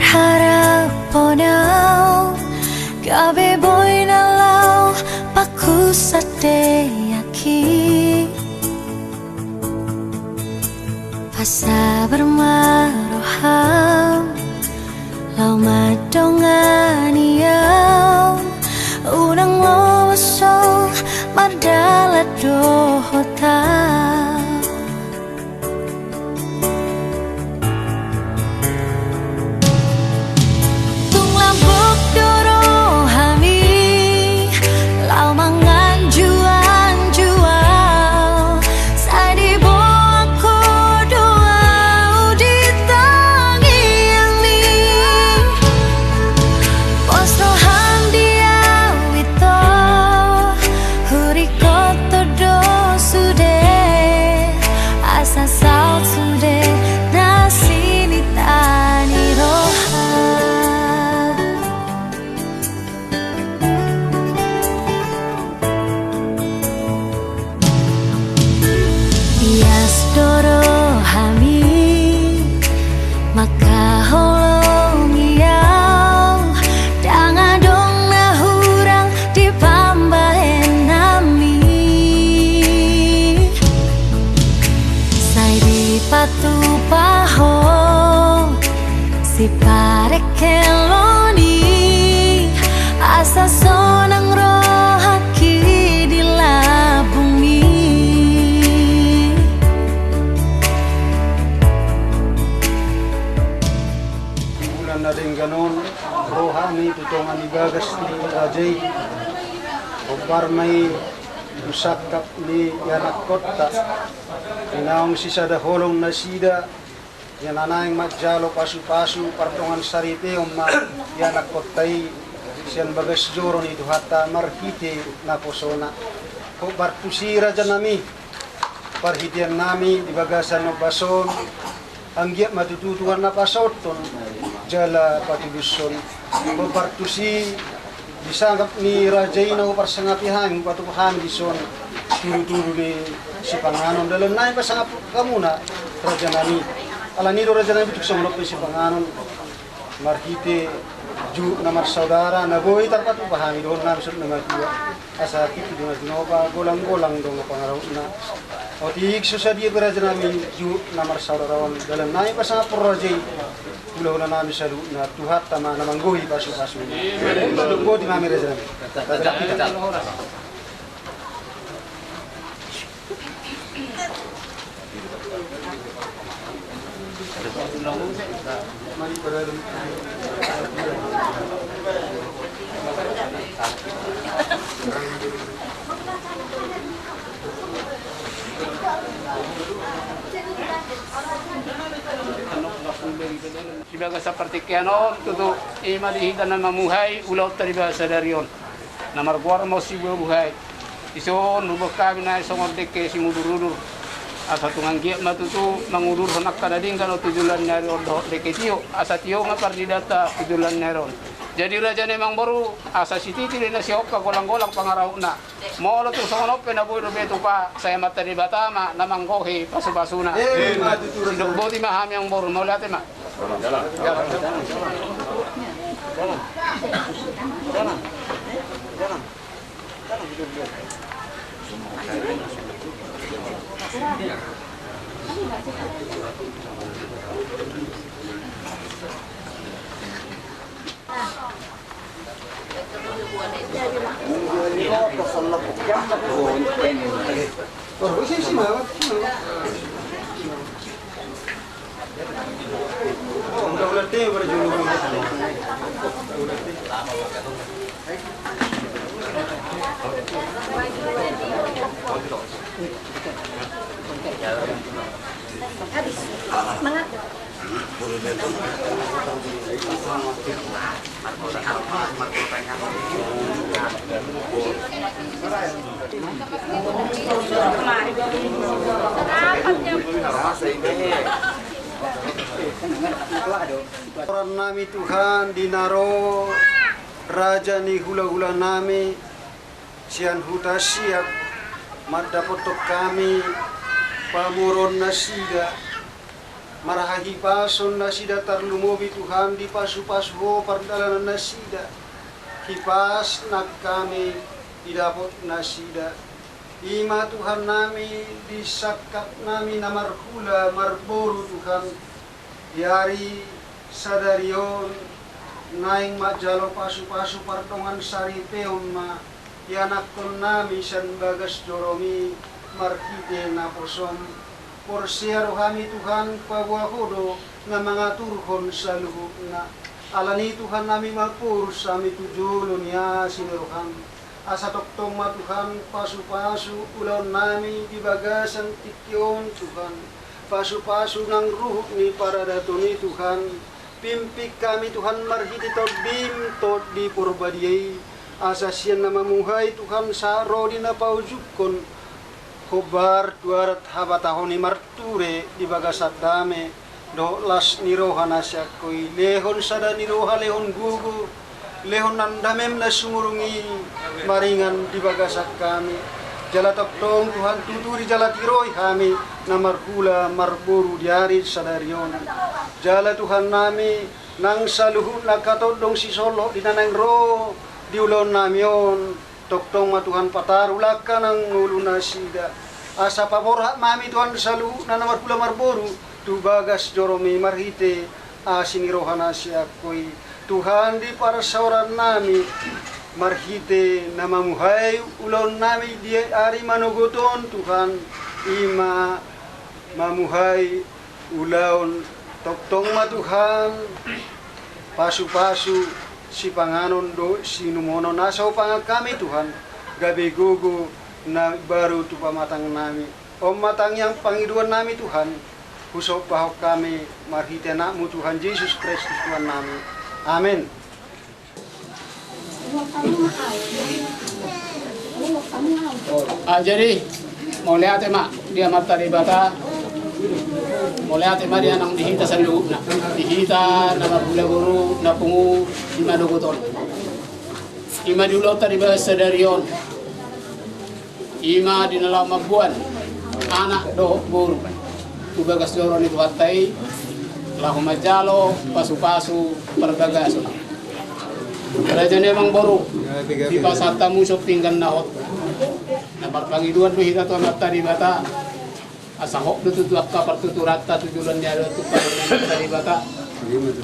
berharap ponau gabe boy nalau paku sate yaki fasa bermaroham lau madongani yau unang lo so mardala dohota si pare keloni asa sonang rohaki di labumi bulan na din ganon rohani tutungan ibagas ni Rajay obar may usakap ni yanak kota inaong sisa daholong na sida yan anayang madjalo pasu-pasu partongan sarite umma yanak kotai siyan bagas joro ni duhata marhite na posona ko bartusira dyan nami parhitian nami di bagasan ng bason ang giyak matututuhan na pasoton jala patibuson ko bartusi disangkap ni Rajay na ko parsangapihan patukuhan dison turu-turu ni si panganon dalam naik pasangap kamu na Raja nami ala nido Raja nami tuk somlok si panganon marhite ju namar saudara na boy tarpat upahami doon na sud na dua asa kiti dina dinoba golang-golang dong pangaraw na o tiig susadi Raja nami ju namar saudarawan dalam naik pasangap Rajay ulah nami salu na tuhat tama na manggohi pasu-pasu lunggo di mami Raja nami mari pada Sibaga seperti kiano tutu ima dihita na mamuhay ulaw tariba sa darion na marguar mo si buhay iso nubok kami na isong ordeke si mudurudur asa tungang giyak matutu mangudur honak kanading kano tujulan neron do deketio asa tio nga pardidata tujulan neron jadi Raja nemang baru asa sititi na si okka golang-golang pangaraw na mo lo tu sonop na boy do beto pa saya mata di batama na manggohi pasu-pasuna dok boti maham yang baru mau lihat ma jalan habis semangat orang nami Tuhan dinaro Raja ni hula-hula nami sian huta siap madapotok kami pamuron nasida Marahahi pason na sida tarlumobi Tuhan di pasu-pasu ho pardalanan na sida. Kipas na kami didapot na sida. Ima Tuhan nami disakap nami na marhula marboru Tuhan. Diari sadarion naing majalo pasu-pasu pardongan sari peon ma. Yanakon nami san bagas joromi marhite na posom. Porsiaro kami Tuhan pabuahodo na mga turhon sa luhog na alani Tuhan nami magpurus sami tujulon niya sinuruhan asa toktong matuhan pasu-pasu ulaw nami di bagasan tikyon Tuhan pasu-pasu ng ruhog ni para dato ni Tuhan pimpik kami Tuhan marhiti tod bim tod di purbadiyay asa siyan na mamuhay Tuhan sa rodi na paujukon Kobar duarat habatahon ni marture di bagasat dame do las niroha nasya koi lehon sada niroha lehon gugu lehon nandamem na sumurungi maringan di bagasat kami jala toktong Tuhan tuturi jala tiroi kami na marhula marburu diari sadarion jala Tuhan nami nang saluhut na katodong si solo di nanang ro di ulon namion toktong matuhan patarulak ka ng uluna sida. Asa paborha mami Tuhan salu na namarpula marboru. Tu bagas joromi marhite asinirohana siya koy. Tuhan di para sauran nami marhite na mamuhay ulon nami di ari manuguton Tuhan. Ima mamuhay ulaon toktong matuhan pasu-pasu si panganon do sinumono nasaw pangag kami Tuhan gabi gugu na baru tu pamatang nami o matang yang pangiduan nami Tuhan husok pahok kami marhite nakmu Tuhan Yesus Kristus Tuhan nami amin. Jadi mau lihat mak dia mata di bata mau lihat mak dia nang dihita sa loob na dihita na mabula-buro na pungu di maduguton ima dulot tadi bahasa darion ima dinalang magbuan anak do buru tubagas doron itu hatay lahu majalo pasu-pasu pergagaso raja nemang boru di pasata musok tinggal naot na parpangiduan do hita to mata di bata asahok do tutuak ka partuturata tujulan niya do tutuak di bata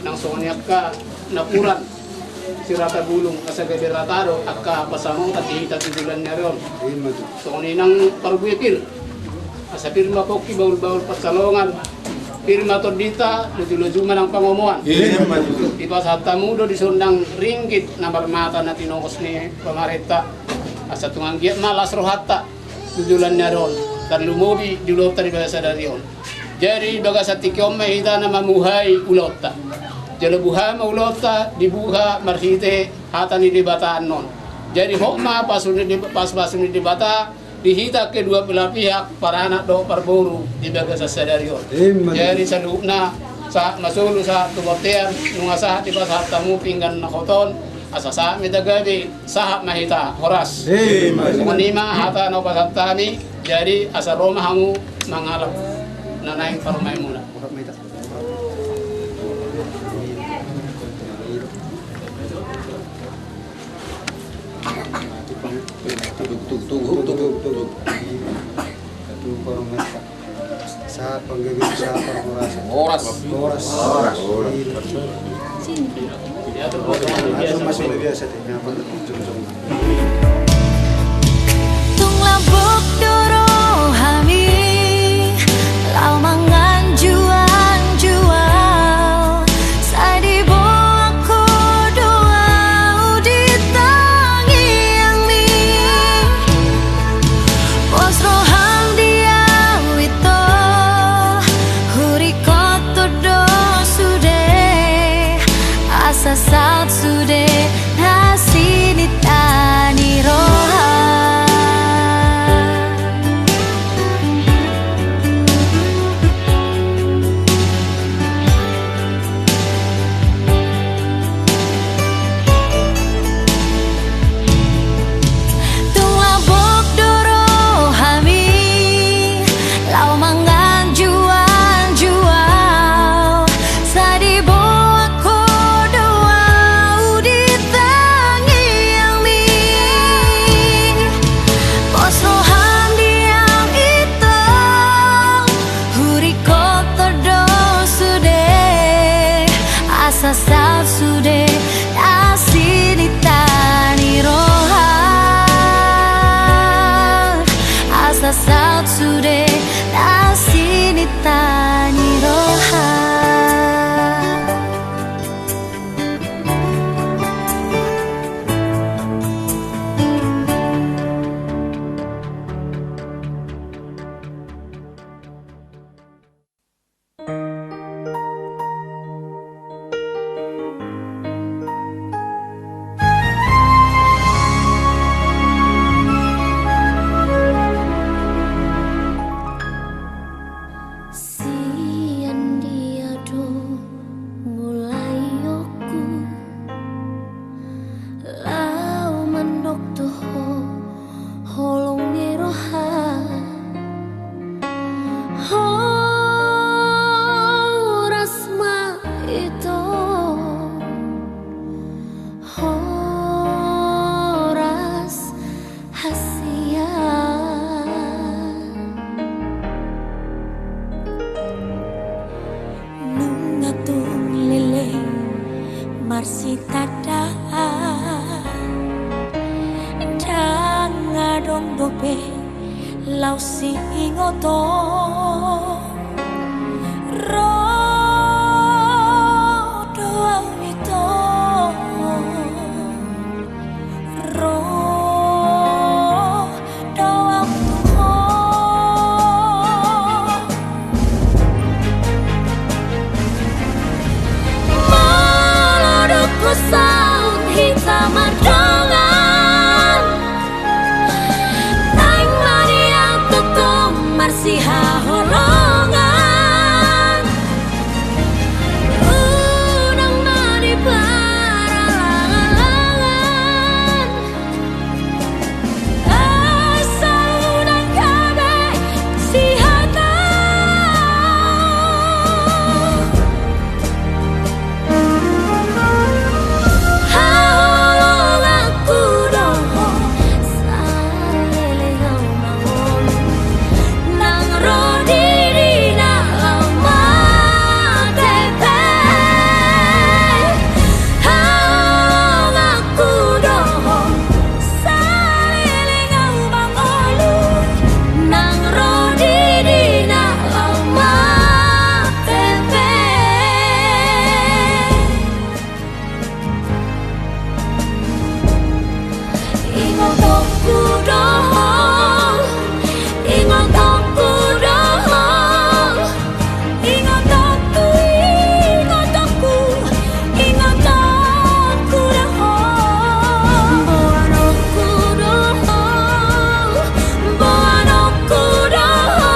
nang sonyak ka napuran sirata bulong kasagay ratado akka pasamong tatihita tujulan niya ron so nang parbuikil asa pirma ko kibaul-baul pasalongan pirma to dita luju-lujuman ang pangomuan di pasata mudo di sundang ringgit na barmata na tinokos ni pamarita asa tumanggiat malas rohata tujulan niya ron dan lumubi di ulota di bahasa darion jadi baga sa tikyom mahita na mamuhay ulota jala buha maulota dibuha marhite hata ni dibataan non jadi hokma pasun di bata dihita kedua belah pihak para anak do parboru di baga sa sadarion jadi salubna sa masulu sa tubotian nungasa di basa tamu pinggan na koton asa sa midagabi sa mahita horas kunima hata no pasatami jadi asa roma hangu mangalap nanaing parumay muna tugug sa panggagawin sa oras masih biasa Tung labok doro hami lau mangan jual sadibo aku doa di tangi yang mi pos rohang dia wito huriko todo sude asa saat sude nasini tani roha jual marsitada dangadong dobe lau si ingoto ro doa wito ro doa tuho malodoko saut hitam ardongan naing mariang tutum marsi haholongan unang mari paralangan asal unang kabe si hata haholongan kudoho salelehau mangon nang rodi dina lama tepe haholongan kudoho salelehau mangolu nang rodi dina lama tepe ingotoku doho ingotoku doho ingotoku ingotoku ingotoku doho boanoku doho boanoku doho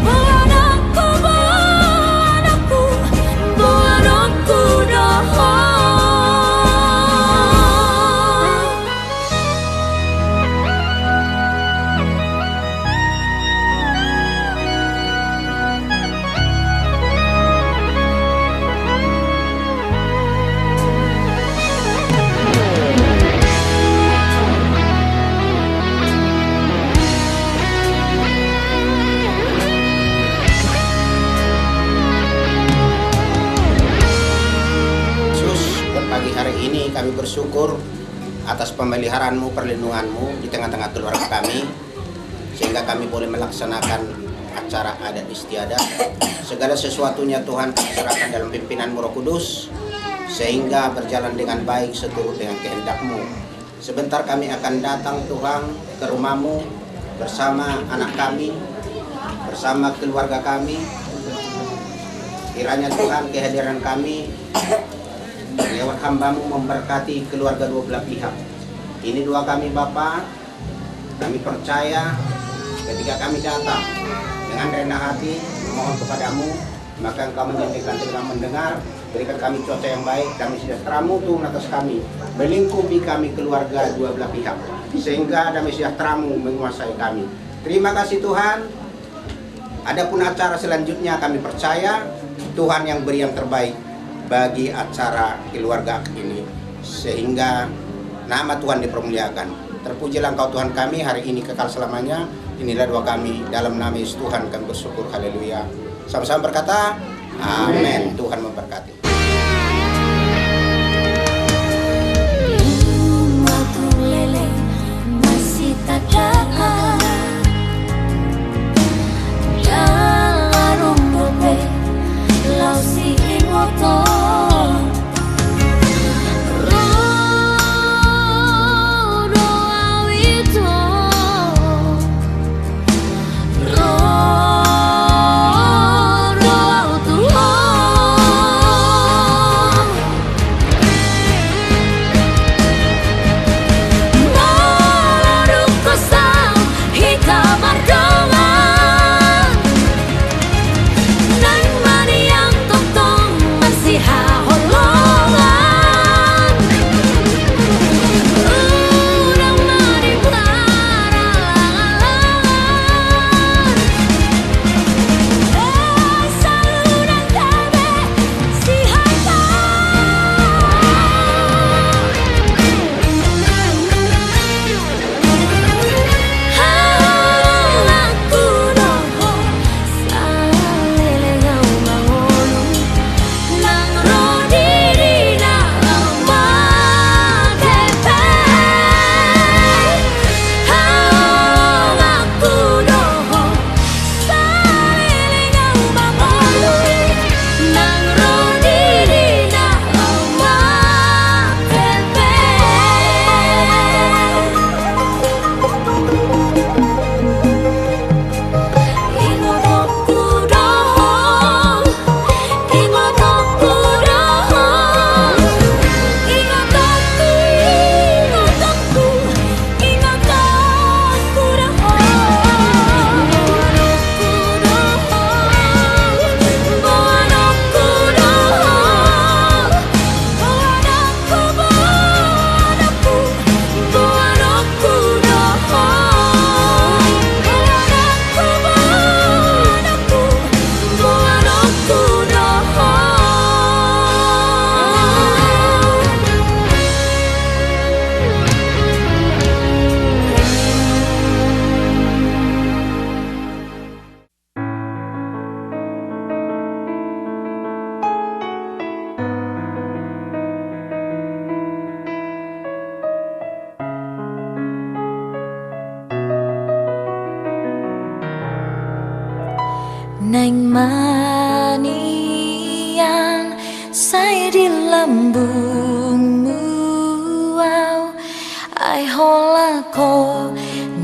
boanoku boanoku boanoku doho Yesus, buat pagi hari ini kami bersyukur atas pemeliharaan-Mu, perlindungan-Mu di tengah-tengah keluarga kami, sehingga kami boleh melaksanakan acara adat istiadat. Segala sesuatunya Tuhan kami serahkan dalam pimpinan-Mu Roh Kudus, sehingga berjalan dengan baik seturut dengan kehendak-Mu. Sebentar kami akan datang Tuhan ke rumah-Mu bersama anak kami, bersama keluarga kami. Kiranya Tuhan kehadiran kami lewat hamba-Mu memberkati keluarga dua belah pihak. Ini doa kami Bapa. Kami percaya ketika kami datang dengan rendah hati memohon kepadamu, maka Engkau menjadikan telinga mendengar. Berikan kami cuaca yang baik, kami sejahtera-Mu turun atas kami, melingkupi kami keluarga dua belah pihak, sehingga damai sejahtera-Mu menguasai kami. Terima kasih Tuhan. Adapun acara selanjutnya kami percaya Tuhan yang beri yang terbaik bagi acara keluarga ini, sehingga nama Tuhan dipermuliakan. Terpujilah Engkau Tuhan kami hari ini kekal selamanya. Inilah doa kami dalam nama Yesus Tuhan kami bersyukur. Haleluya. Sama-sama berkata amin. Tuhan memberkati. waktu lele masih tak ada dalam dobe lau si ingoto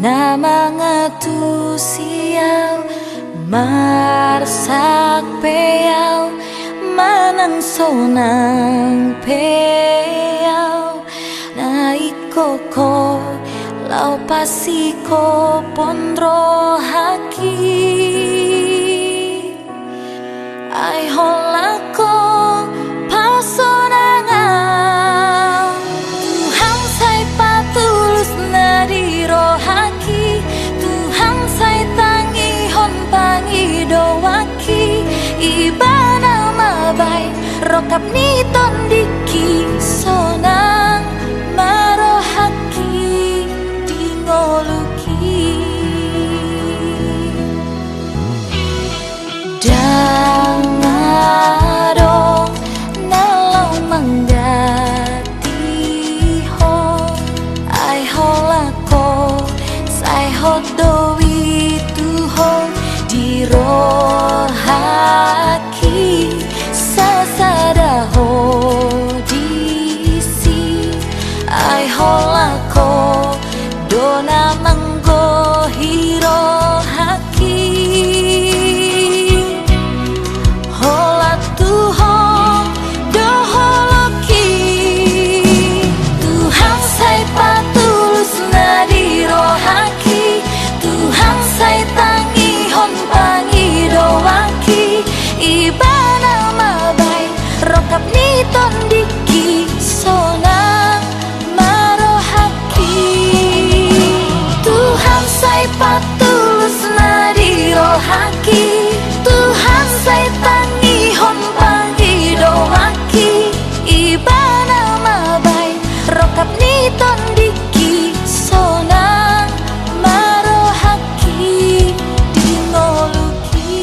na mga tusiyaw marsak peyaw manang sonang peyaw na ikoko lau pasiko pondro haki ay holako pasonangan Tuhan say patulus na di rohaki Tuhan say tangihon pangidoaki ibana mabay rokap niton diki sonang marohaki dingoluki Dangado nalau manggati ho ay holako say hodowi tuho di rohaki sasada ho disi ay holako dona manggo hiro haki hola tuho doholoki Tuhan say patulus na di rohaki Tuhan say tangihon pangidoaki ibana mabay rokap niton diki sonang marohaki Tuhan say patulus na di rohaki Tuhan say tangihon pangidoaki ibana mabay rokap niton diki sonang marohaki dingoluki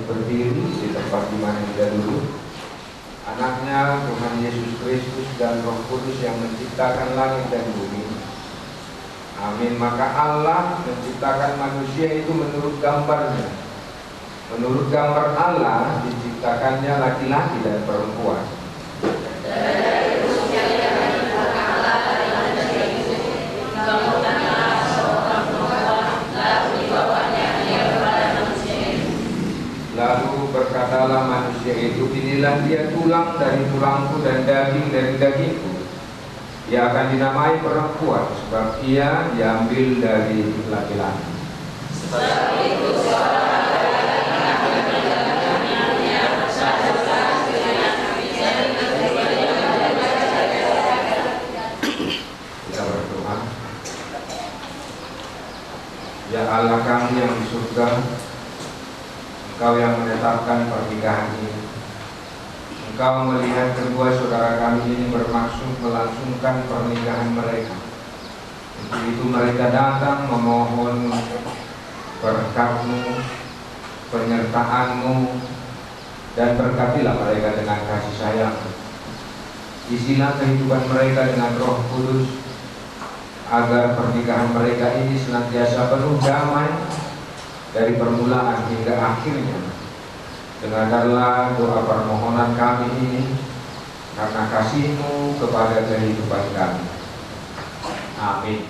berdiri di tempat di mana kita duduk. Anaknya Tuhan Yesus Kristus dan Roh Kudus yang menciptakan langit dan bumi. Amin. Maka Allah menciptakan manusia itu menurut gambarnya. Menurut gambar Allah diciptakannya laki-laki dan perempuan. Lalu berkatalah manusia itu, inilah dia tulang dari tulangku dan daging dari dagingku. Ia akan dinamai perempuan, sebab ia diambil dari laki-laki. Kita berdoa. Ya Allah kami yang di surga, Engkau yang menetapkan pernikahan ini. Engkau melihat kedua saudara kami ini bermaksud melangsungkan pernikahan mereka. Untuk itu mereka datang memohon berkat-Mu, penyertaan-Mu, dan berkatilah mereka dengan kasih sayang. Isilah kehidupan mereka dengan Roh Kudus, agar pernikahan mereka ini senantiasa penuh damai dari permulaan hingga akhirnya. Dengarkanlah doa permohonan kami ini karena kasih-Mu kepada kehidupan kami. Amin.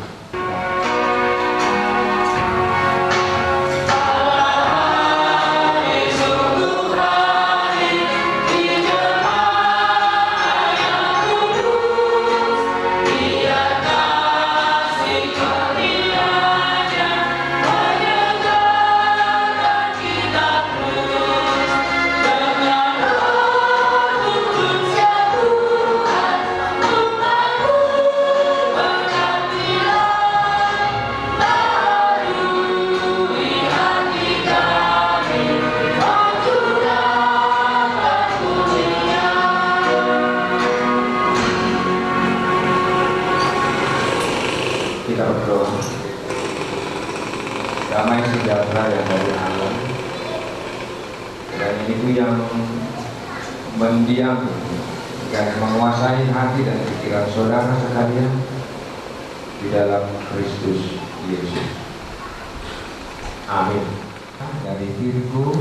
Kita berdoa. Damai sejahtera yang dari Allah, dan itu yang mendiam dan menguasai hati dan pikiran saudara sekalian di dalam Kristus Yesus. Amin. Dari Virgo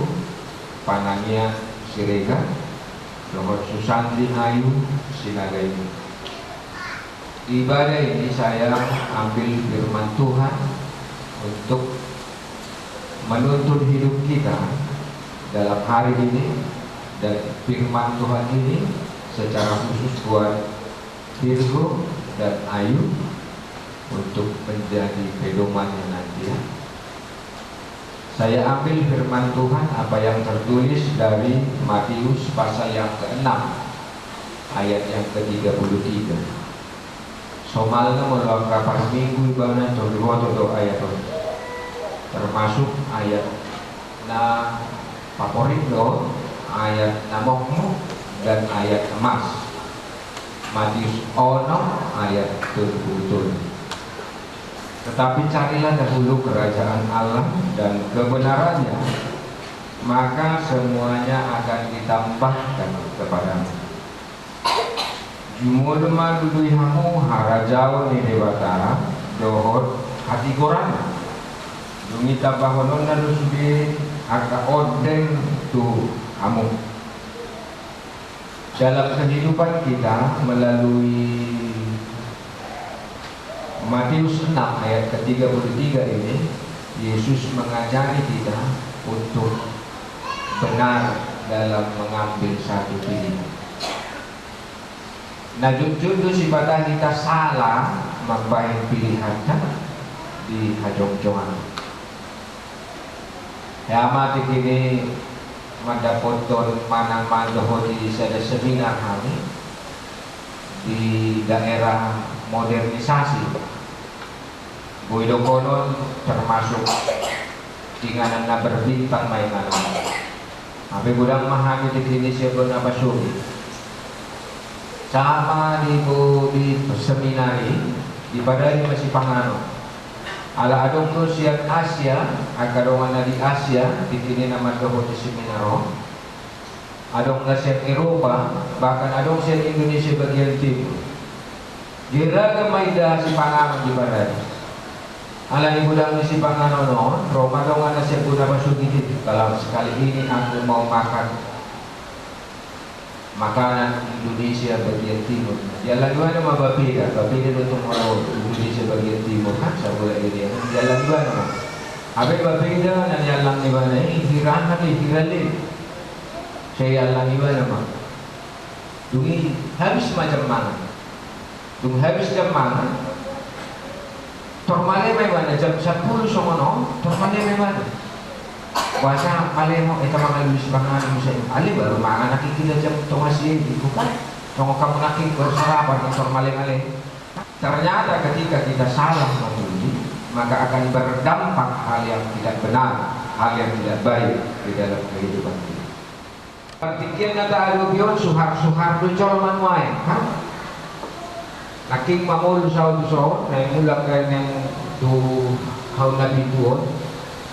Panania Sirega, Dr. Susanti Ayu Sinagaini. Di ibadah ini saya ambil firman Tuhan untuk menuntun hidup kita dalam hari ini, dan firman Tuhan ini secara khusus buat Virgo dan Ayu untuk menjadi pedomannya nanti ya. Saya ambil firman Tuhan apa yang tertulis dari Matius pasal yang ke-6 ayat yang ke-33. Somalnya melalui kapan minggu ibadah contoh ayat termasuk ayat na favorit lo, ayat namokmu dan ayat emas. Matius 6 ayat 77. Tetapi carilah dahulu kerajaan Allah dan kebenarannya, maka semuanya akan ditambahkan kepadamu. Jumulma duduihamu harajau ni dewata dohot hati korang. Dumi tabahonon na lusbi aka odeng tu hamu. Dalam kehidupan kita melalui Matius 6 ayat ke-33 ini, Yesus mengajari kita untuk benar dalam mengambil satu pilihan. Nah, jujur si pada kita salah membaik pilihan di hajong-jongan. Ya mati kini mendapatkan mana-mana di sada seminar kami di daerah modernisasi. Boydo konon termasuk tinganan na berbintang mainan. Tapi gudang mahami di kini siapa na pasuri. Sama di seminari di padai masih pangano. Ala adong Rusia Asia, akarongan di Asia, di sini nama doho di seminaro. Adong Asia Eropa, bahkan adong Asia Indonesia bagian timur. Jiraga maida si pangano di padai. Ala di budang si pangano no, Roma dong ana siya puna pasugit. Kalau sekali ini aku mau makan makanan Indonesia bagian timur. Jalan dua nama bapida untuk orang Indonesia bagian timur kan sebuah area. Jalan dua nama. Abe bapida dan jalan di mana ini hirana di hirale. Saya jalan di mana nama. Dungi habis macam mana? Dung habis jam mana? Tormale may mana jam 10 somono. Tormale may mana? Kuasa palemo ito mga luis bangan mo sa ali baru mga nakikita jam tomasi di kupan tong kamu nakik bersarapan motor maling-maling. Ternyata ketika kita salah memilih, maka akan berdampak hal yang tidak benar, hal yang tidak baik di dalam kehidupan kita. Pikir nata alubion suhar colman wae kan naking mamul sa uso na mula kay nang tu haw na bituon.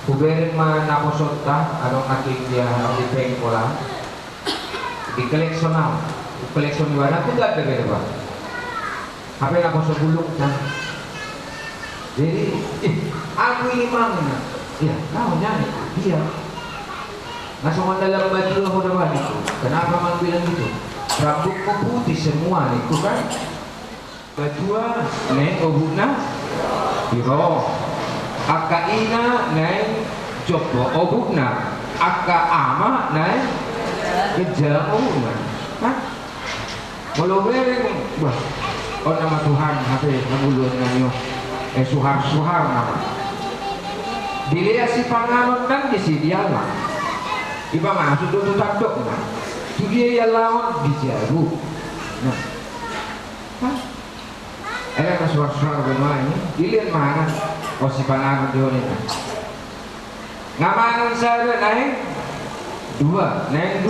Kuberin man ako sota, anong naking dia di pengkola, di koleksional, koleksion warna aku tak ada beda Pak. Apa yang aku sebelum kan? Jadi, aku ini mana? Ya, kau nyanyi, dia. Langsung dalam baju aku dapat itu. Kenapa mang bilang gitu? Rambutku putih semua itu kan? Bajua neng obuna biro. Aka ina neng jopo obuna. Aka ama neng keja obuna. Kan? Kalau bereng, wah, oh nama Tuhan, apa nabulun nanyo? Suhar nama. Dilihat si panganon kan di si dia lah. Iba masuk dulu tanduk nah. Itu dia yang lawan dijaru. Nah, ada suara-suara bermain. Dilihat mana? Oh si panganon dia ni. Ngamanan saya naik dua naik.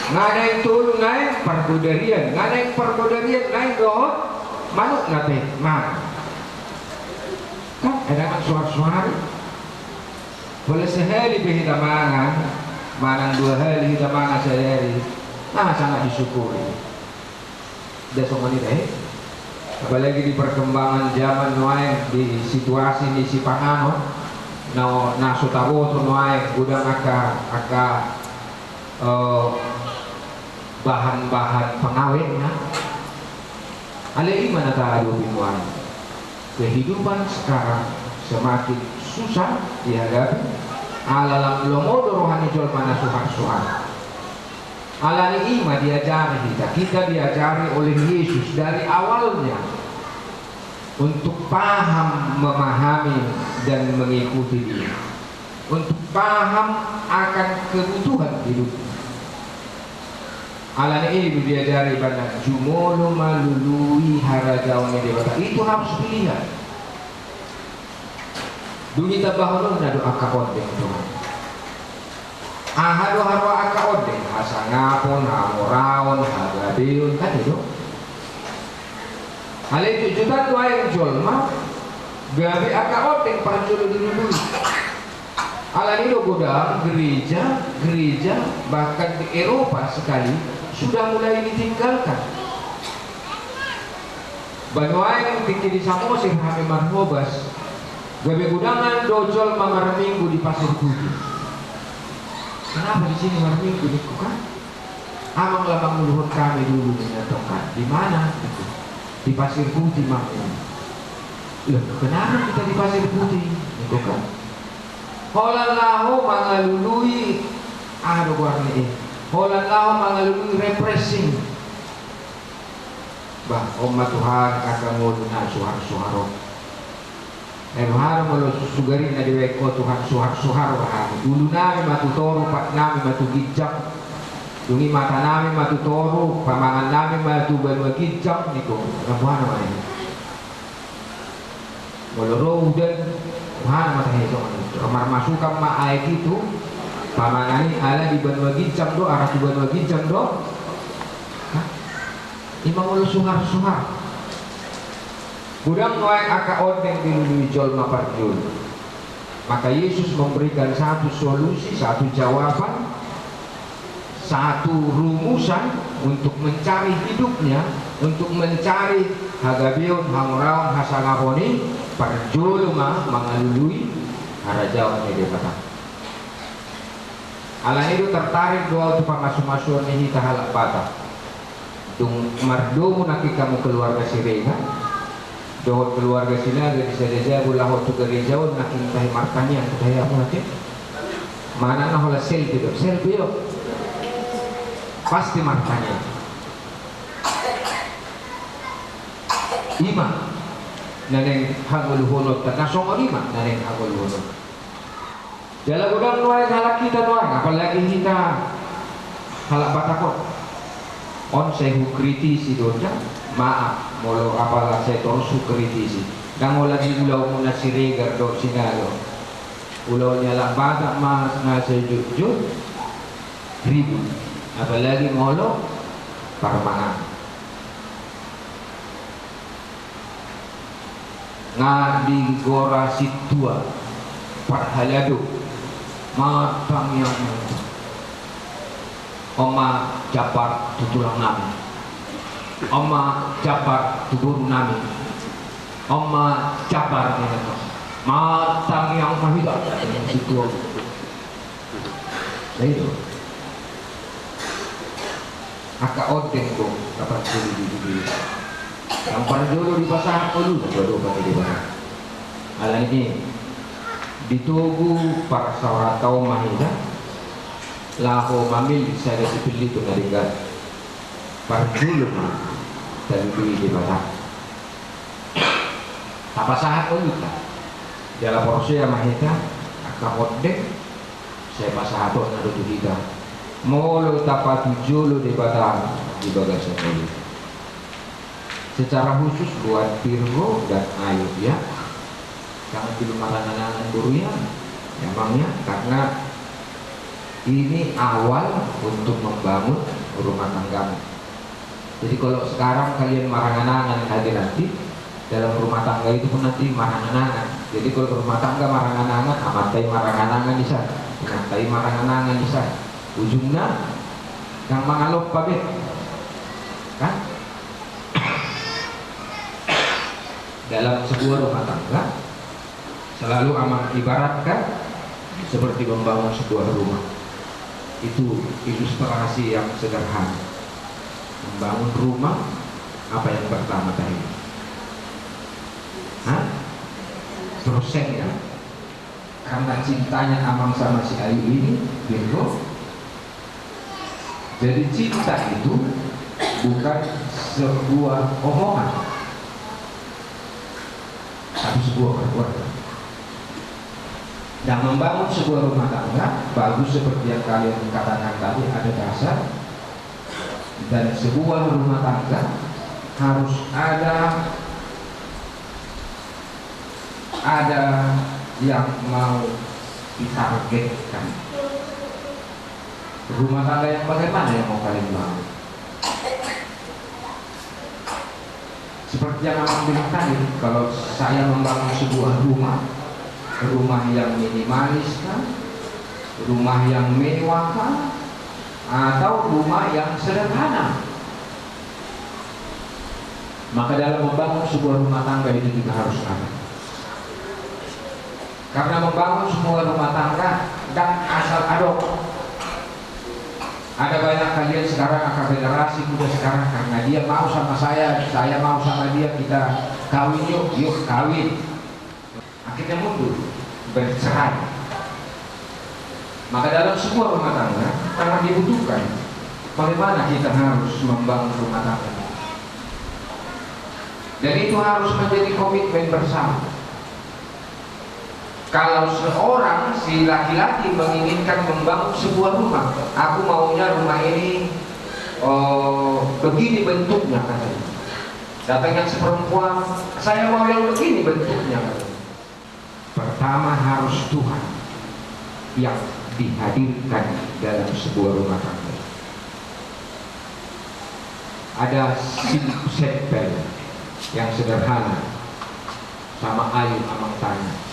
Nganaik tulu naik pergodarian. Nganaik pergodarian naik doh. Manuk nate mana? Kan ada kan suara-suara. Boleh sehari kita mangan 2 hari kita mangan sehari. Nah sangat disyukuri. Dah semua ni deh. Apalagi di perkembangan zaman noai di situasi ni si pangano, na sutawo tu noai udah aka bahan-bahan pengawetnya. Alih mana tak ada bimuan. Kehidupan sekarang semakin susah dihadapi. Alalam lomodo rohani jol mana suhar. Alani ima diajari kita diajari oleh Yesus dari awalnya untuk paham, memahami dan mengikuti Dia, untuk paham akan kebutuhan hidup. Alani ini diajari pada jumolo malului harajaunya dewata. Itu harus dilihat. Dunia bahulun na doa kaodeng Tuhan. Ahado harwa akaodeng hasangapon, hamoraon, hagabeon kan itu. Hal itu juta doa yang jolma gabi akaodeng parjolo dulu. Alani do godam gereja bahkan di Eropa sekali sudah mulai ditinggalkan. Banyak yang pikir di Samosir kami marhobas. Gabe gudangan dojol mamar minggu di Pasir Putih. Kenapa di sini mamar minggu kan? Amang labang luhur kami dulu menyatakan di mana itu? Di Pasir Putih maknya. Loh, kenapa kita di Pasir Putih? Itu kan? Holallahu mangalului warna ini. Holallahu mangalului repressing. Bah, umat Tuhan akan nguluna suhar-suharo. Har malu sugari na diwe ko Tuhan suhar wahang. Dulu nami matutoro, pat nami matugijak. Dungi mata nami matutoro, pamangan nami matubagijak niko. Nabuhan naman ini. Waloro udan, buhan mata itu. Kamar masukam maay gitu. Pamangani ala di banwagijak do, arah di banwagijak do. Imam ulu suhar. Gudang noai aka odeng dilului jolma parjul. Maka Yesus memberikan satu solusi, satu jawaban, satu rumusan untuk mencari hidupnya, untuk mencari hagabion, hamoraon, hasangaponi, parjul mangalului harajawan dia kata. Alang itu tertarik doa untuk pamasu-masuan ini tahalak patah. Dung mardomu nak kamu keluarga sirega. Dohot keluarga sila dari saja bulah waktu gereja nak tahi markanya tahi apa nanti mana nak hola selfie yo pasti markanya ima naneng hagul honot tak nasong ima naneng hagul honot dalam gudang nuai halak kita nuai apalagi kita halak batakot on sehu kritisi doja maaf molo apalah saya terus kritisi dan lagi ulau muna siregar do sinalo ulau nyala badak mas ngasih jujur ribu apalagi molo parmangan ngadi gora situa parhalado matang yang Oma Japar tutulang nami, Oma Japar tuburu nami, Oma Japar ini matang yang mahida itu. Nah itu aka odeng ko dapat di yang pada dulu di pasar dulu baru pada di pasar. Ala ini ditugu para sauratau mahida laho mamil saya dipilih tu naringgan para dulu dan di pasar. Apa sahat dulu dalam proses mahida aka odeng saya pasah atau nado juga molo tapat julu di batang di bagasi ini secara khusus buat Virgo dan Ayu ya karena belum anak-anak buruyan emangnya karena ini awal untuk membangun rumah tangga. Jadi kalau sekarang kalian marang-anangan hadir nanti dalam rumah tangga itu pun nanti marang-anangan. Jadi kalau rumah tangga marang-anangan amatai marang-anangan bisa nanti marang-anangan bisa ujungnya yang mengalop pabit kan dalam sebuah rumah tangga selalu aman ibaratkan seperti membangun sebuah rumah. Itu ilustrasi yang sederhana. Membangun rumah apa yang pertama tadi? Prosesnya karena cintanya Amang sama si Ayu ini Virgo. Jadi cinta itu bukan sebuah omongan tapi sebuah perbuatan. Dan membangun sebuah rumah tangga bagus seperti yang kalian katakan tadi ada dasar. Dan sebuah rumah tangga harus ada yang mau ditargetkan. Rumah tangga yang bagaimana yang mau kalian bangun? Seperti yang Amang bilang tadi, kalau saya membangun sebuah rumah yang minimalis kan, rumah yang mewah kan, atau rumah yang sederhana, maka dalam membangun sebuah rumah tangga itu juga harus ada. Karena membangun sebuah rumah tangga dan asal adok. Ada banyak kalian sekarang akan generasi muda sekarang karena dia mau sama saya mau sama dia, kita kawin yuk kawin. Akhirnya mundur, bercerai. Maka dalam sebuah rumah tangga sangat dibutuhkan bagaimana kita harus membangun rumah tangga. Dan itu harus menjadi komitmen bersama. Kalau seorang si laki-laki menginginkan membangun sebuah rumah, aku maunya rumah ini begini bentuknya katanya. Datang yang seperempuan, saya mau yang begini bentuknya katanya. Pertama harus Tuhan yang dihadirkan dalam sebuah rumah tangga. Ada simpel yang sederhana sama Ayu Amang tanya.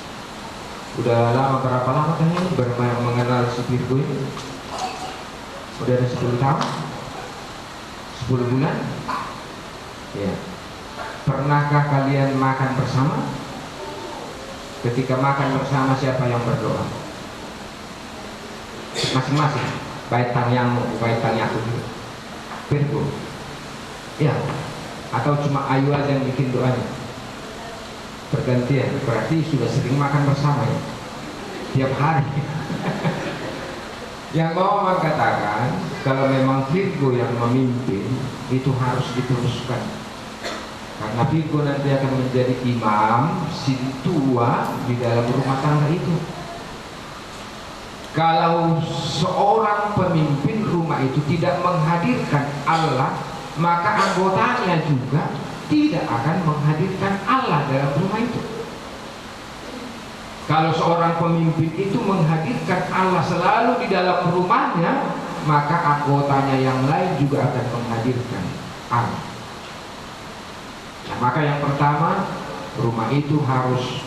Udah lama, berapa lama kan ini mengenal si Virgo ini? Udah ada 10 tahun? 10 bulan? Ya. Pernahkah kalian makan bersama? Ketika makan bersama siapa yang berdoa? Masing-masing. Baik tangyamu, baik tangyaku. Virgo. Ya. Atau cuma Ayu aja yang bikin doanya? Pergantian, berarti sudah sering makan bersama ya, tiap hari. Yang mau mengatakan kalau memang Virgo yang memimpin itu harus diteruskan, karena Virgo nanti akan menjadi imam sintua di dalam rumah tangga itu. Kalau seorang pemimpin rumah itu tidak menghadirkan Allah, maka anggotanya juga tidak akan menghadirkan Allah dalam rumah itu. Kalau seorang pemimpin itu menghadirkan Allah selalu di dalam rumahnya, maka anggotanya yang lain juga akan menghadirkan Allah. Nah, maka yang pertama, rumah itu harus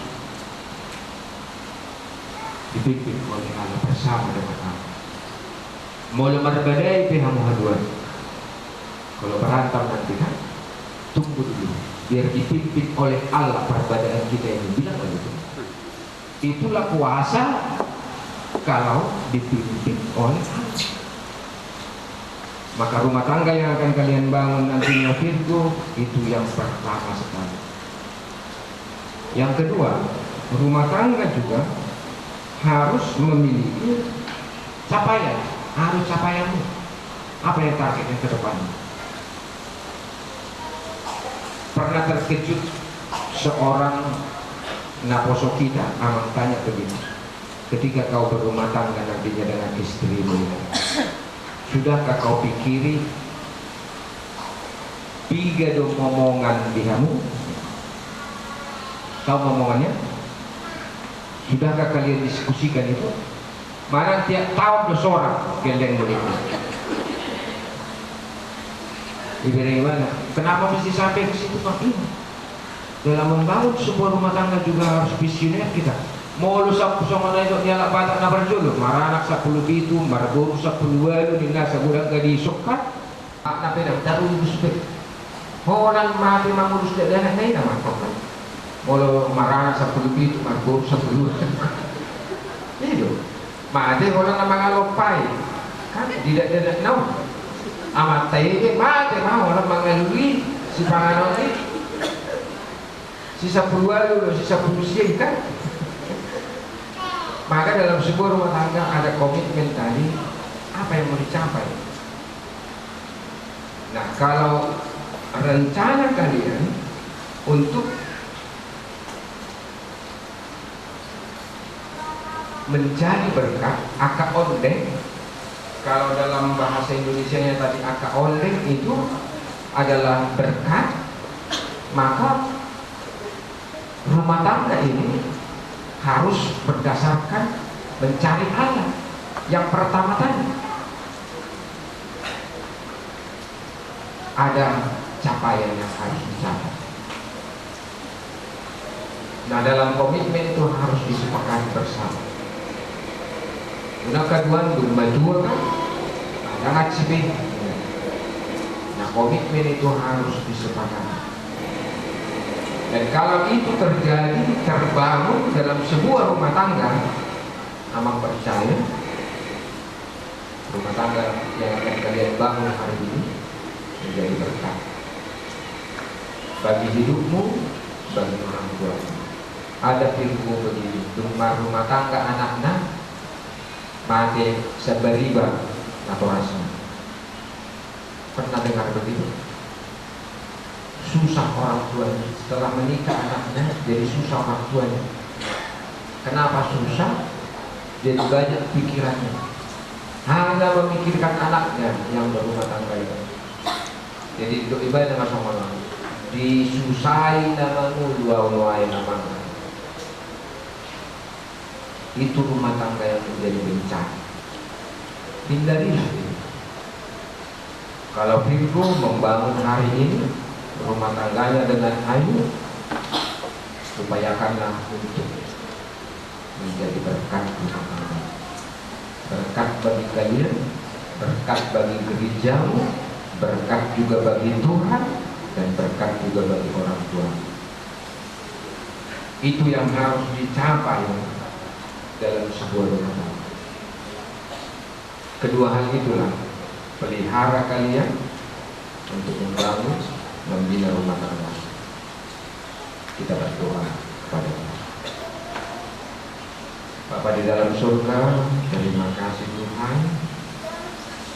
dipimpin oleh Allah bersama dengan Allah. mau lemar badai pihak haduan. Kalau berantem nanti kan, tunggu dulu, biar dipimpin oleh Allah perbedaan kita ini. Bilang begitu. Itulah kuasa kalau dipimpin oleh Allah. Maka rumah tangga yang akan kalian bangun nantinya Virgo itu yang pertama sekali. Yang kedua, rumah tangga juga harus memiliki capaian. Harus capaianmu. Apa yang targetnya ke depan? Pernah terkejut seorang naposo kita Amang tanya begini, ketika kau berumah tangga nantinya dengan istrimu, sudahkah kau pikiri tiga dong omongan dihamu? Tahu omongannya? Sudahkah kalian diskusikan itu? Mana tiap tahun seorang geleng begitu. Bagaimana? Kenapa mesti sampai ke situ Pak? Dalam membangun sebuah rumah tangga juga harus visioner kita. Mau lu sapu sama itu nyala batak na berjolo, maranak 10 itu, maraburu 10 walu di nasa budak gadi sokkat. Na pedang taruh di suspek. Orang mati mangurus dia dan naik nama kau. Mau maranak 10 itu, maraburu 10 walu. Itu. Mati orang nama ngalopai. Kan tidak nau. Amat tayi mati mau orang mangalui si panganoni. Sisa puluhan dulu, sisa puluhan kan. Maka dalam sebuah rumah tangga ada komitmen tadi, apa yang mau dicapai. Nah, kalau rencana kalian untuk mencari berkah, akak ondeng, kalau dalam bahasa Indonesianya tadi akak ondeng itu adalah berkat, maka rumah tangga ini harus berdasarkan mencari Allah yang pertama tadi. Ada capaian yang harus dicapai. Nah, dalam komitmen itu harus disepakati bersama. Una kedua dua kan ada ngacipe. Nah, komitmen itu harus disepakati. Dan kalau itu terjadi, terbangun dalam sebuah rumah tangga, Amang percaya rumah tangga yang akan kalian bangun hari ini menjadi berkah bagi hidupmu, bagi orang tuamu. Ada firman begini, rumah tangga anak-anak mati seberiba atau rasa. Pernah dengar begitu? Susah orang tuanya setelah menikah anaknya, jadi susah orang tuanya. Kenapa susah? Jadi banyak pikirannya, hanya memikirkan anaknya yang berumah tangga itu. Jadi untuk ibadah sama orang disusahi namamu, luai namamu. Itu rumah tangga yang menjadi bencana. Hindarilah. Kalau Virgo membangun hari ini rumah tangganya dengan ayu, upayakanlah untuk menjadi berkat rumah tangga, berkat bagi kalian, berkat bagi gerejamu, berkat juga bagi Tuhan, dan berkat juga bagi orang tua. Itu yang harus dicapai dalam sebuah rumah tangga. Kedua hal itulah pelihara kalian untuk membangun, membina rumah tangga. Kita berdoa kepada Allah. Bapa di dalam surga, terima kasih Tuhan,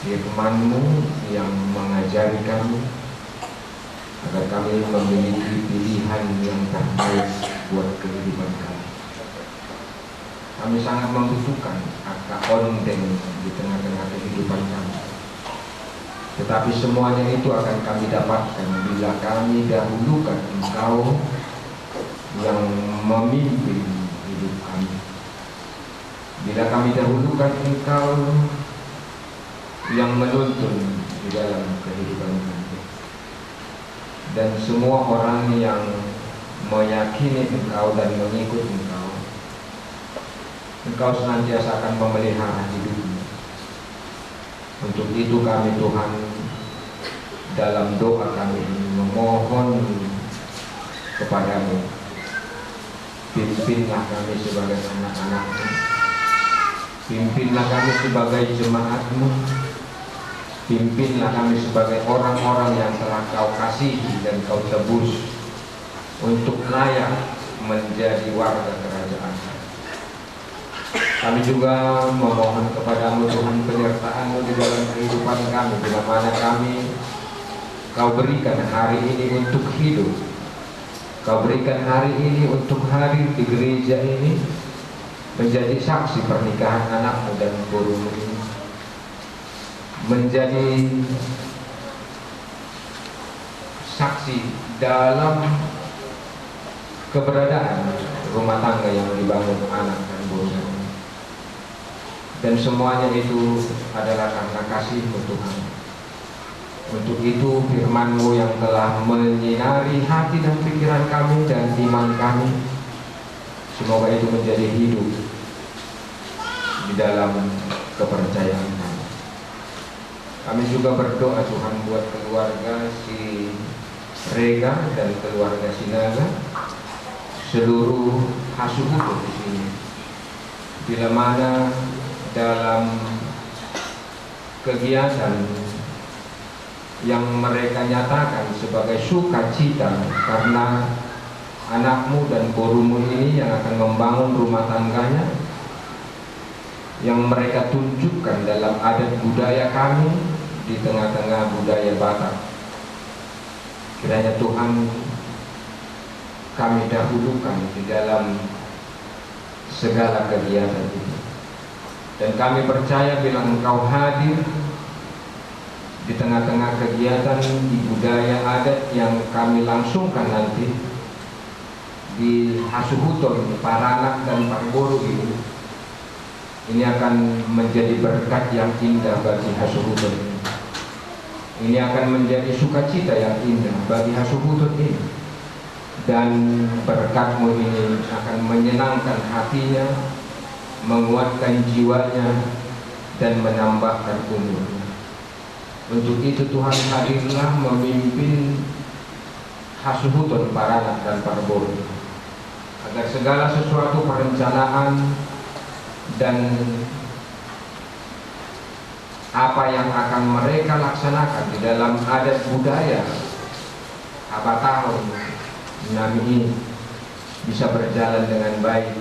firman-Mu yang mengajari kami agar kami memiliki pilihan yang terbaik buat kehidupan kami. Kami sangat membutuhkan akak ondeng di tengah-tengah kehidupan kami. Tetapi semuanya itu akan kami dapatkan bila kami dahulukan Engkau yang memimpin hidup kami. Bila kami dahulukan Engkau yang menuntun di dalam kehidupan kami. Dan semua orang yang meyakini Engkau dan mengikut Engkau, Engkau senantiasa akan memelihara hidupnya. Untuk itu kami Tuhan dalam doa kami memohon kepadamu, pimpinlah kami sebagai anak-anakmu, pimpinlah kami sebagai jemaatmu, pimpinlah kami sebagai orang-orang yang telah kau kasihi dan kau tebus untuk layak menjadi warga kerajaan. Kami juga memohon kepadamu Tuhan penyertaan-Mu di dalam kehidupan kami, bila mana kami kau berikan hari ini untuk hidup, kau berikan hari ini untuk hadir di gereja ini, menjadi saksi pernikahan anakmu dan gurumu ini, menjadi saksi dalam keberadaan rumah tangga yang dibangun anak dan gurumu. Dan semuanya itu adalah karena kasih-Mu Tuhan. Untuk itu firman-Mu yang telah menyinari hati dan pikiran kami dan iman kami, semoga itu menjadi hidup di dalam kepercayaan kami. Kami juga berdoa Tuhan buat keluarga si Rega dan keluarga Sinaga, seluruh Hasubuto di sini. Bila mana dalam kegiatan yang mereka nyatakan sebagai sukacita karena anakmu dan gurumu ini yang akan membangun rumah tangganya, yang mereka tunjukkan dalam adat budaya kami di tengah-tengah budaya Batak. Kiranya Tuhan kami dahulukan di dalam segala kegiatan itu. Dan kami percaya bila Engkau hadir di tengah-tengah kegiatan di budaya adat yang kami langsungkan nanti di Hasubuton, Paranak dan Parboru ini akan menjadi berkat yang indah bagi Hasubuton. Ini akan menjadi sukacita yang indah bagi Hasubuton ini. Dan berkat-Mu ini akan menyenangkan hatinya, menguatkan jiwanya, dan menambahkan umurnya. Untuk itu Tuhan hadirlah memimpin Hasubuton, Paranak dan Parboru, agar segala sesuatu perencanaan dan apa yang akan mereka laksanakan di dalam adat budaya Abatahun Nami ini bisa berjalan dengan baik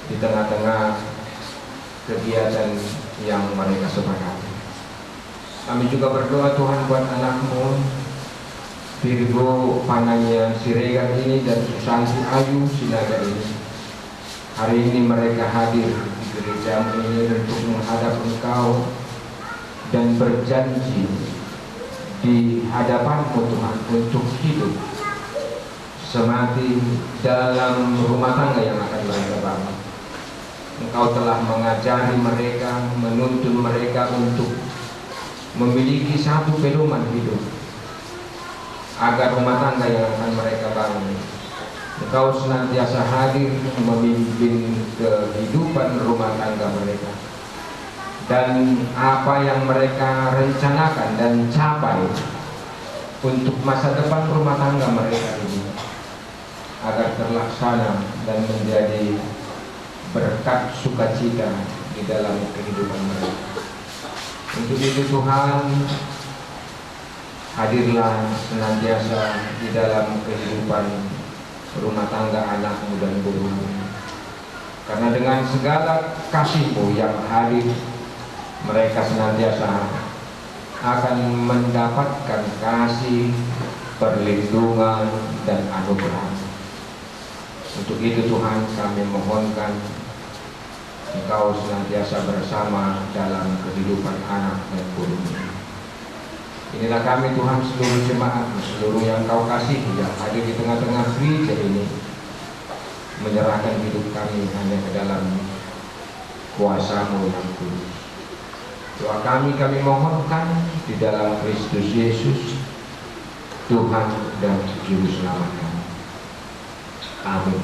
di tengah-tengah kegiatan yang mereka sepakati. Kami juga berdoa Tuhan buat anakmu Virgo Pananya Siregar ini dan Susanti Ayu Sinaga ini. Hari ini mereka hadir di gerejamu ini untuk menghadap Engkau dan berjanji di hadapan-Mu Tuhan untuk hidup semati dalam rumah tangga yang akan mereka bangun. Engkau telah mengajari mereka, menuntun mereka untuk memiliki satu pedoman hidup agar rumah tangga yang akan mereka bangun, Engkau senantiasa hadir memimpin kehidupan rumah tangga mereka, dan apa yang mereka rencanakan dan capai untuk masa depan rumah tangga mereka ini agar terlaksana dan menjadi berkat sukacita di dalam kehidupan mereka. Untuk itu Tuhan, hadirlah senantiasa di dalam kehidupan rumah tangga anakmu dan gurumu. Karena dengan segala kasih-Mu yang hadir, mereka senantiasa akan mendapatkan kasih, perlindungan, dan anugerah. Untuk itu Tuhan, kami mohonkan Engkau senantiasa bersama dalam kehidupan anak dan gurumu. Inilah kami Tuhan, seluruh jemaat, seluruh yang Kau kasihi yang hadir di tengah-tengah gereja ini, menyerahkan hidup kami hanya ke dalam kuasa-Mu yang kudus. Doa kami mohonkan di dalam Kristus Yesus, Tuhan dan Juru Selamat kami. Amin.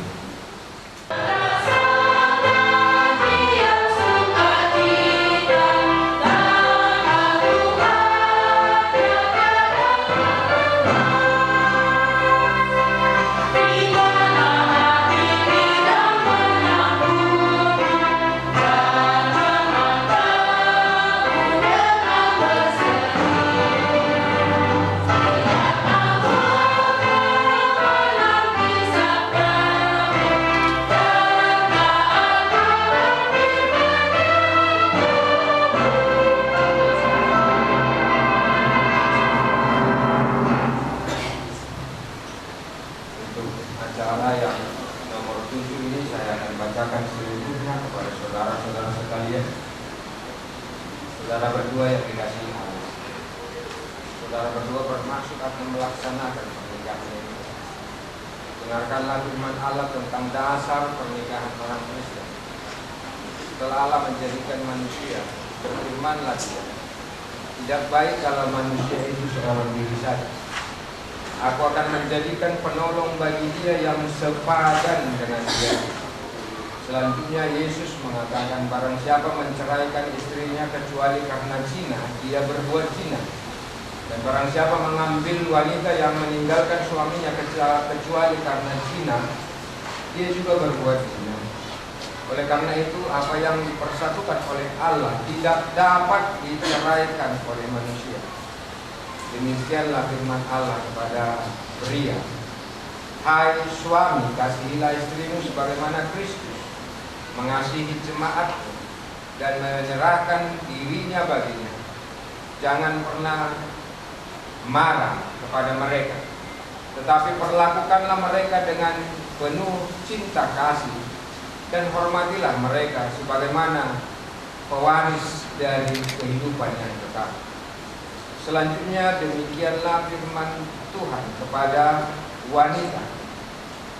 Saudara berdua yang dikasihi Allah, saudara berdua bermaksud akan melaksanakan pernikahan ini. Dengarkanlah firman Allah tentang dasar pernikahan orang Kristen. Setelah Allah menjadikan manusia, berfirmanlah Dia, tidak baik kalau manusia itu seorang diri saja. Aku akan menjadikan penolong bagi dia yang sepadan dengan dia. Selanjutnya Yesus mengatakan, barang siapa menceraikan istrinya kecuali karena zina, dia berbuat zina. Dan barang siapa mengambil wanita yang meninggalkan suaminya kecuali karena zina, dia juga berbuat zina. Oleh karena itu, apa yang dipersatukan oleh Allah tidak dapat diceraikan oleh manusia. Demikianlah firman Allah kepada pria. Hai suami, kasihilah istrimu sebagaimana Kristus mengasihi jemaat dan menyerahkan dirinya baginya. Jangan pernah marah kepada mereka, tetapi perlakukanlah mereka dengan penuh cinta kasih dan hormatilah mereka sebagaimana pewaris dari kehidupan yang kekal. Selanjutnya demikianlah firman Tuhan kepada wanita.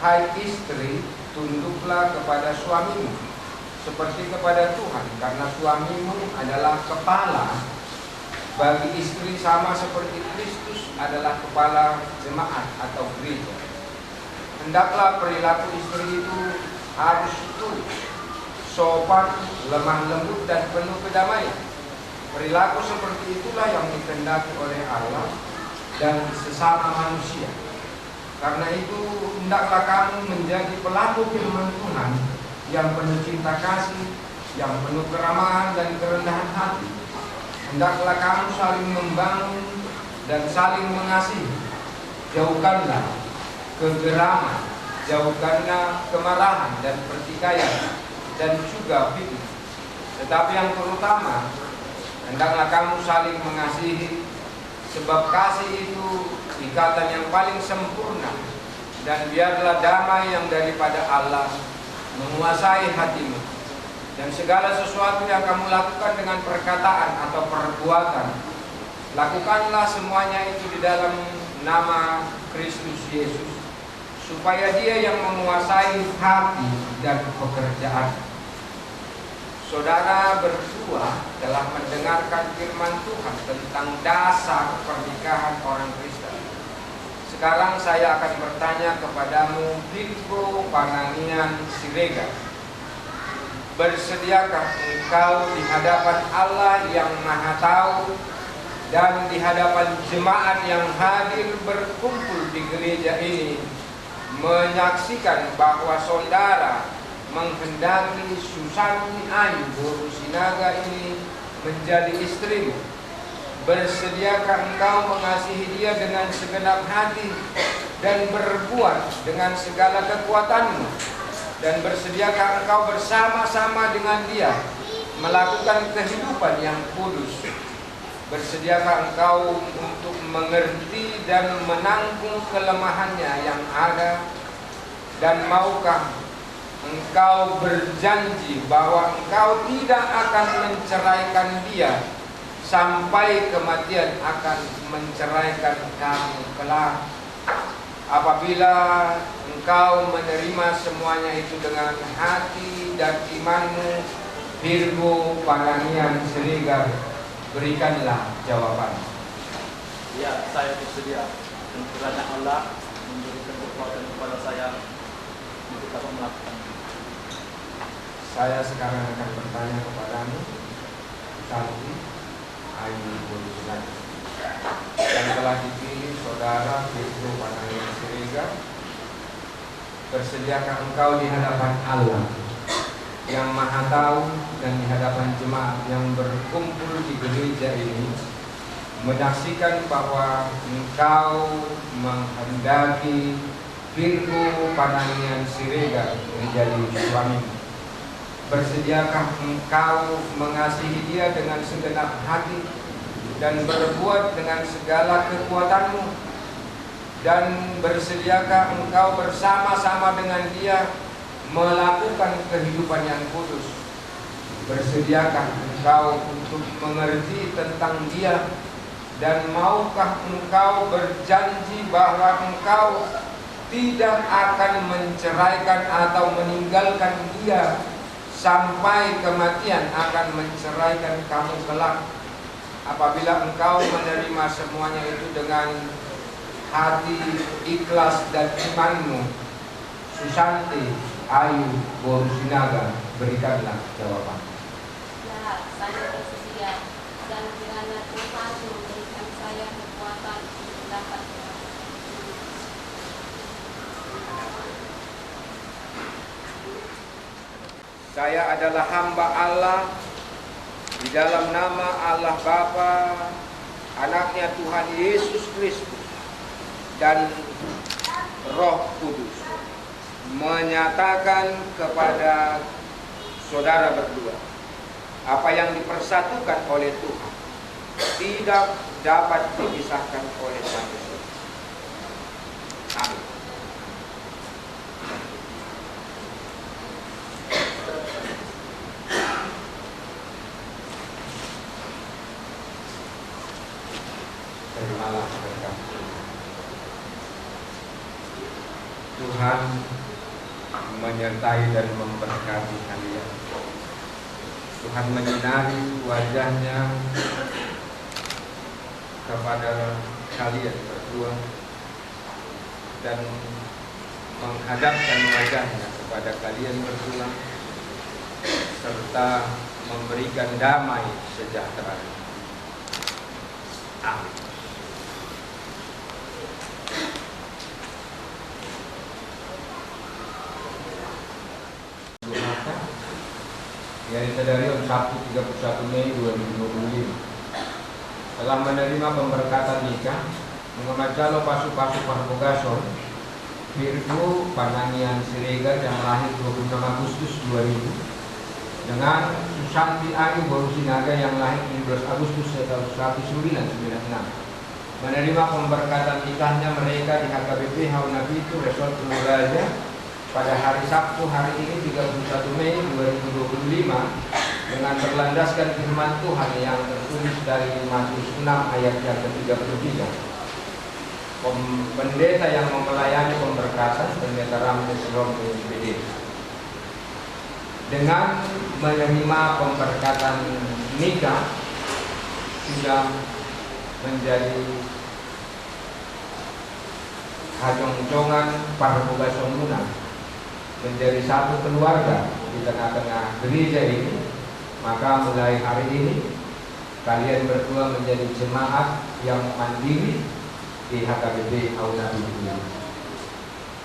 Hai istri, tunduklah kepada suamimu seperti kepada Tuhan, karena suamimu adalah kepala bagi istri sama seperti Kristus adalah kepala jemaat atau gereja. Hendaklah perilaku istri itu harus tulus, sopan, lemah lembut dan penuh kedamaian. Perilaku seperti itulah yang dikehendaki oleh Allah dan sesama manusia. Karena itu hendaklah kamu menjadi pelaku firman Tuhan yang penuh cinta kasih, yang penuh keramahan dan kerendahan hati. Hendaklah kamu saling membangun dan saling mengasihi. Jauhkanlah kegeraman, jauhkanlah kemarahan dan pertikaian dan juga fitnah. Tetapi yang terutama, hendaklah kamu saling mengasihi, sebab kasih itu ikatan yang paling sempurna. Dan biarlah damai yang daripada Allah menguasai hatimu. Dan segala sesuatu yang kamu lakukan dengan perkataan atau perbuatan, lakukanlah semuanya itu di dalam nama Kristus Yesus, supaya Dia yang menguasai hati dan pekerjaan. Saudara berdua telah mendengarkan firman Tuhan tentang dasar pernikahan orang Kristen. Sekarang saya akan bertanya kepadamu, Virgo Pananian Siregar, bersediakah engkau di hadapan Allah yang Maha Tahu dan di hadapan jemaat yang hadir berkumpul di gereja ini menyaksikan bahwa saudara menghendaki Susanti Ayu Boru Sinaga ini menjadi istrimu? Bersediakah engkau mengasihi dia dengan segenap hati dan berbuat dengan segala kekuatanmu? Dan bersediakah engkau bersama-sama dengan dia melakukan kehidupan yang kudus? Bersediakah engkau untuk mengerti dan menanggung kelemahannya yang ada? Dan maukah engkau berjanji bahwa engkau tidak akan menceraikan dia sampai kematian akan menceraikan kamu kelak? Apabila engkau menerima semuanya itu dengan hati dan imanmu, Virgo Pananian Siregar, berikanlah jawaban. Ya, saya bersedia. Dan kiranya Allah memberikan kekuatan kepada saya untuk dapat melakukan. Saya sekarang akan bertanya kepadamu, Susanti Ayu Boru Sinaga, yang telah dipilih saudara Virgo Pananian Siregar. Bersediakah engkau di hadapan Allah yang Maha Tahu dan di hadapan jemaat yang berkumpul di gereja ini menyaksikan bahwa engkau menghendaki Virgo Pananian Siregar menjadi suamimu? Bersediakah engkau mengasihi dia dengan segenap hati dan berbuat dengan segala kekuatanmu? Dan bersediakah engkau bersama-sama dengan dia melakukan kehidupan yang kudus? Bersediakah engkau untuk mengerti tentang dia? Dan maukah engkau berjanji bahwa engkau tidak akan menceraikan atau meninggalkan dia sampai kematian akan menceraikan kamu kelak? Apabila engkau menerima semuanya itu dengan hati ikhlas dan imanmu, Susanti Ayu Borusinaga, berikanlah jawaban. Ya, saya bersedia, dan kiranya Tuhan memberikan saya kekuatan untuk dapat Saya adalah hamba Allah, di dalam nama Allah Bapa, Anaknya Tuhan Yesus Kristus, dan Roh Kudus, menyatakan kepada saudara berdua, apa yang dipersatukan oleh Tuhan tidak dapat dipisahkan oleh manusia. Amin. Terimalah berkat Tuhan, menyertai dan memberkati kalian. Tuhan menyinari wajahnya kepada kalian berdua dan menghadapkan wajahnya kepada kalian berdua, serta memberikan damai sejahtera. Amin. Yang Sedarion Sabtu 31 Mei 2025 telah menerima pemberkatan nikah mengenai Calo Pasu-Pasu Parbogason Virgo Panangian Siregar yang lahir 26 Agustus 2000 dengan Susanti Ayu Borusinaga yang lahir 17 Agustus 1996 menerima pemberkatan nikahnya mereka di HKBP Haunapitu Resort Pulau Raja pada hari Sabtu hari ini 31 Mei 2025 dengan berlandaskan firman Tuhan yang tertulis dari Matius 6 ayat yang ke-33. Pendeta yang memelayani pemberkatan, Pendeta Ramdes Romi PD, dengan menerima pemberkatan nikah sudah menjadi hajong-jongan Parbogason Munang, menjadi satu keluarga di tengah-tengah gereja ini. Maka mulai hari ini kalian berdua menjadi jemaat yang mandiri di HKBP Haunapitu.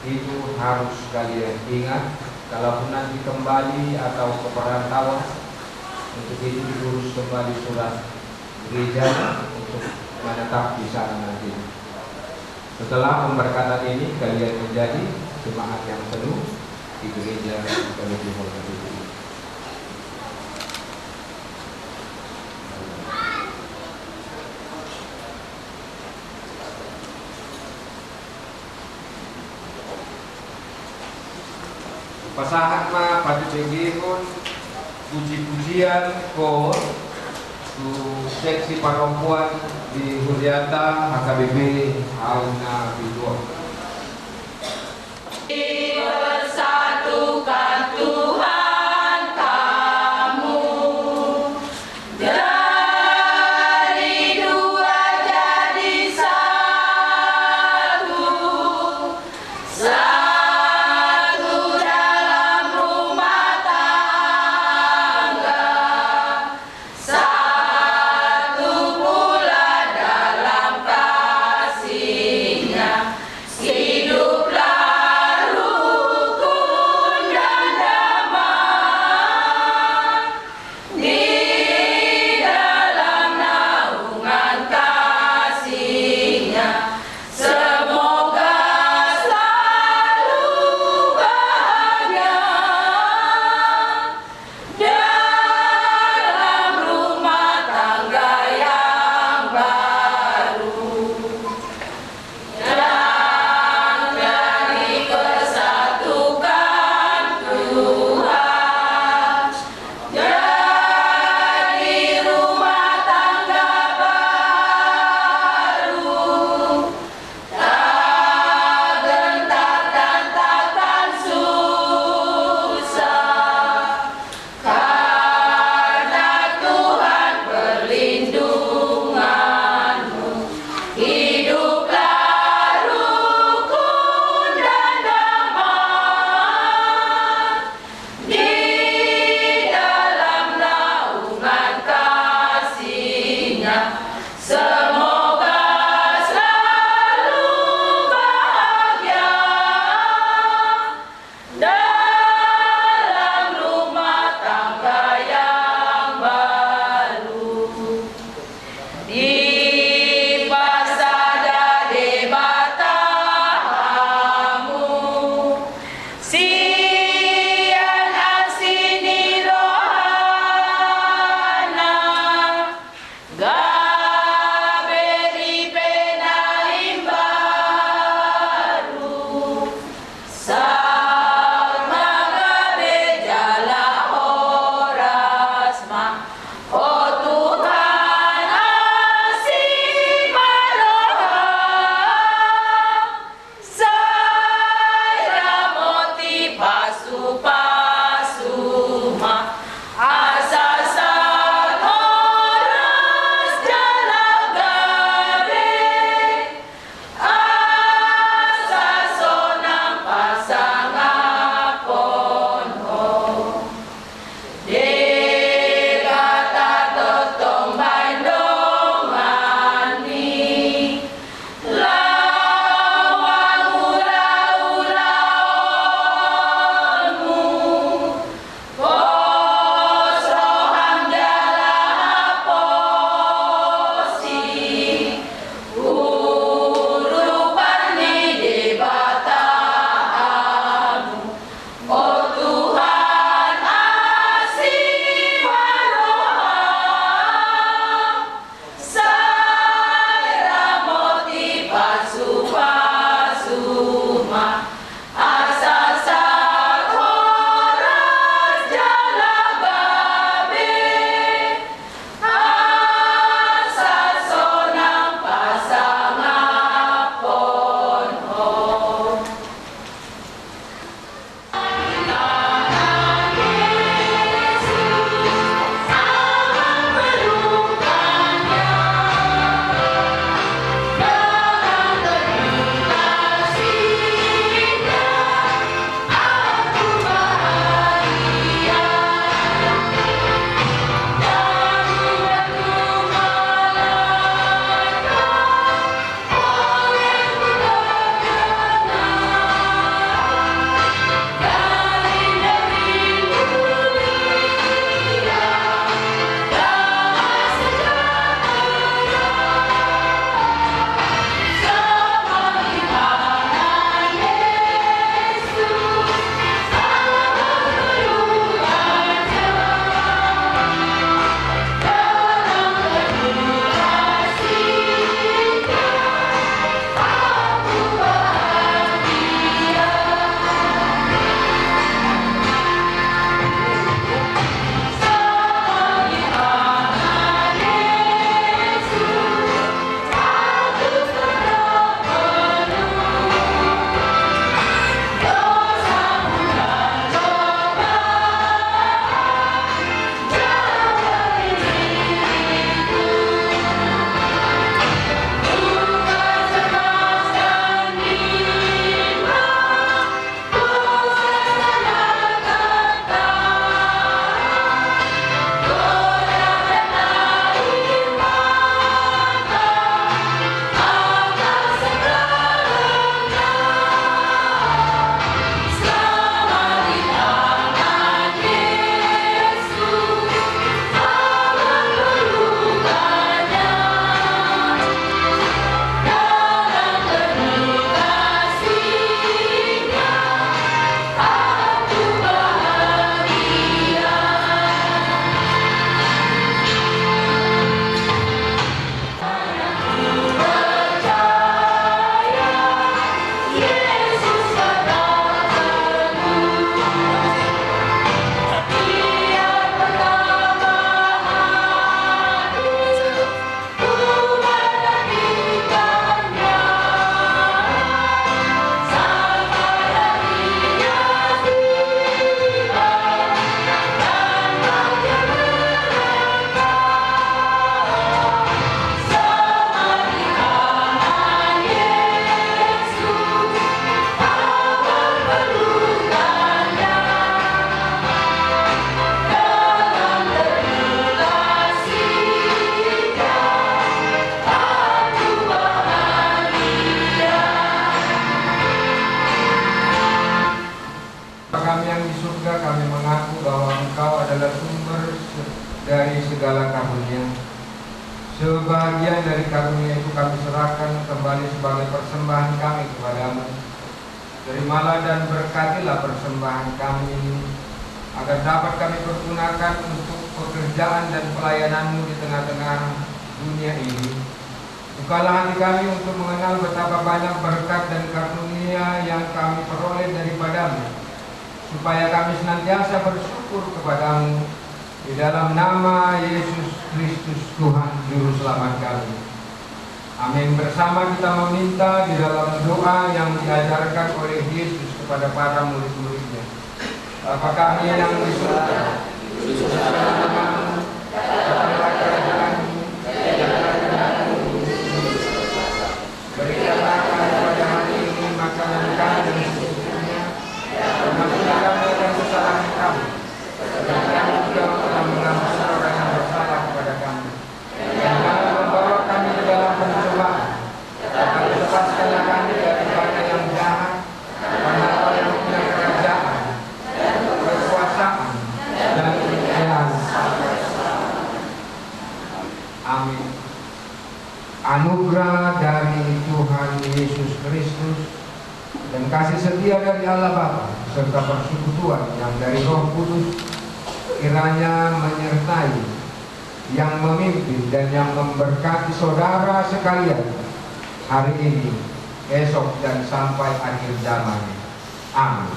Itu harus kalian ingat, kalaupun nanti kembali atau ke perantauan, untuk itu diurus kembali surat gereja untuk menetap di sana nanti. Setelah pemberkatan ini kalian menjadi jemaat yang penuh di gereja HKBP Haunapitu. Pasahat ma pati pegihon puji-pujian ko tu seksi perempuan di Huriata HKBP Haunapitu. Bersatukan Tuhan kamu dari dua jadi satu, satu dalam rumah tangga, satu pula dalam kasihnya. Semoga selalu bahagia dalam rumah tangga yang baru. Di pasada de batamu, sian asini rohana, 'Gaya Sebagian dari karunia itu kami serahkan kembali sebagai persembahan kami kepadamu. Terimalah dan berkatilah persembahan kami, agar dapat kami pergunakan untuk pekerjaan dan pelayananmu di tengah-tengah dunia ini. Bukalah hati kami untuk mengenal betapa banyak berkat dan karunia yang kami peroleh daripadamu, supaya kami senantiasa bersyukur kepadamu. Di dalam nama Yesus Kristus Tuhan Juru Selamat kami. Amin. Bersama kita meminta di dalam doa yang diajarkan oleh Yesus kepada para murid-muridnya. Bapa kami yang di surga, dikuduskanlah namamu, datanglah kerajaanmu, berikanlah kami pada hari ini makanan kami yang secukupnya, dan ampunilah kami akan kesalahan kami, dan kami juga telah mengampuni orang yang bersalah kepada kami. Dan jangan membawa kami ke dalam pencobaan, tetapi lepaskanlah kami daripada yang jahat, karena Engkau yang punya kerajaan, kekuasaan, dan kemuliaan. Amin. Anugerah dari Tuhan Yesus Kristus dan kasih setia dari Allah Bapa serta persekutuan yang dari Roh Kudus kiranya menyertai, yang memimpin dan yang memberkati saudara sekalian hari ini, esok, dan sampai akhir zaman. Amin.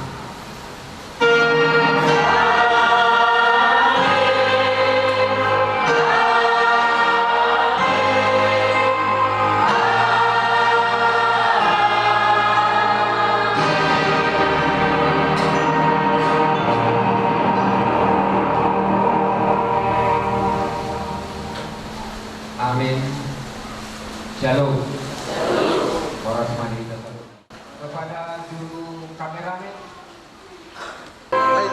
Amin. Shalom. Horas mandi kepada juru kameramen. Suruh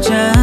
wajah